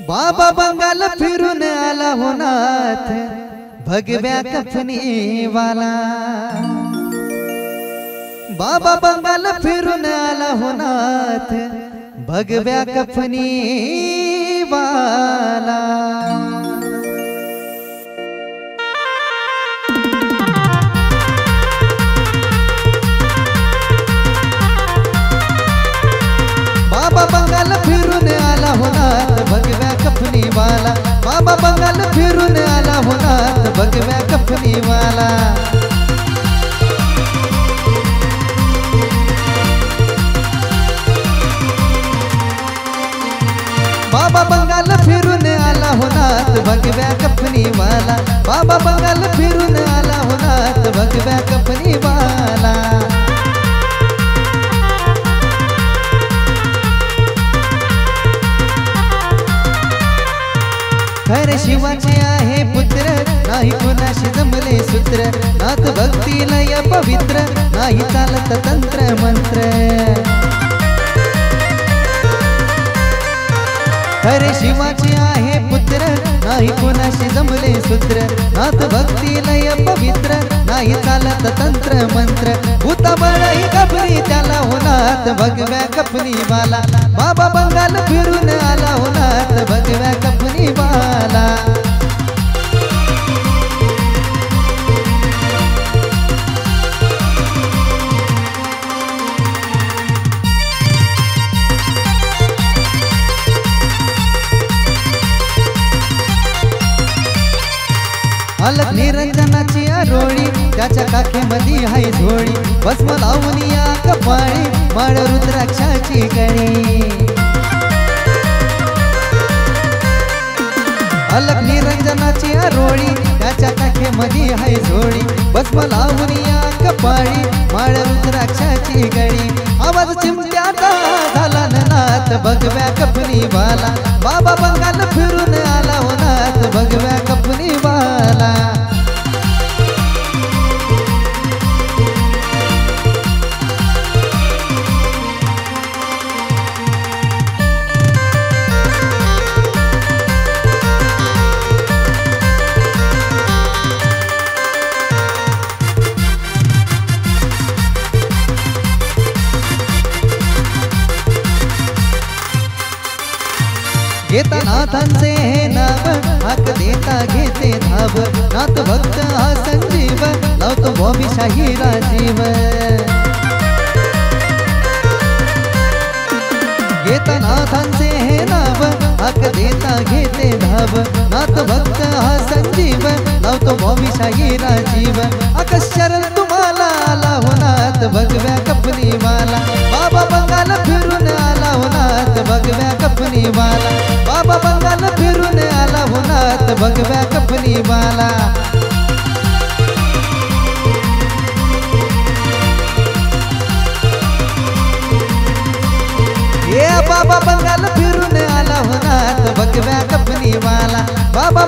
बाबा बंगाल फिरून आला हो नाथ भगव्या कफनी वाला। बाबा बंगाल फिरून आला हो नाथ भगव्या कफनी वाला। बाबा बंगाल फिरून आला हो नाथ भगव्या कफनी वाला। बाबा बंगाल फिरून आला हो नाथ भगव्या कफनी वाला। बाबा बंगाल फिरून आला हो नाथ भगव्या कफनी वाला। बाबा बंगाल फिरून आला हो नाथ भगव्या कफनी वाला। खरे शिवाचे आहे पुत्र नाही कोणाशी जमले सूत्र। नाथ भक्ती लय पवित्र नाही चालत तंत्र मंत्र। खरे शिवाचे आहे पुत्र नाही कोणाशी जमले सूत्र। नाथ भक्ती लय पवित्र नाही चालत तंत्र मंत्र। भूताबळही घाबरी त्याला हो नाथ भगव्या कफनी वाला। बाबा बंगाल फिरून आला हो नाथ भगव्या कफनी वाला। अलग निरंजनाची आरोळी त्याच्या काखेमध्ये हाय झोळी। भस्म लावून या कपाळी माळ रुद्राक्षाची गळी। अलग निरंजनाची आरोळी त्याच्या काखेमध्ये हाय झोळी। भस्म लावून या कपाळी माळ रुद्राक्षाची गळी। आवाज चिमट्याचा झाला नाथ भगव्या कफनी वाला। बाबा बंगाल फिरून आला हो नाथ भगव्या कफनी वाला। घेता नाथांचे हे नाव हाक देता घेते धाव। नाथ भक्त हा संजीव लावतो भोमिशाही राजीव। घेता नाथांचे हे नाव हाक देता घेते धाव। नाथ भक्त हा संजीव लावतो भोमिशाही राजीव। आकाश शरण तुम्हाला आला हो नाथ भगव्या कफनी वाला। बाबा बंगाल फिरून आला हो नाथ भगव्या कफनी वाला। बाबा बंगाल फिरून आला हो नाथ भगव्या कफनी वाला। ये बाबा बंगाल फिरून आला हो नाथ भगव्या कफनी वाला। बाबा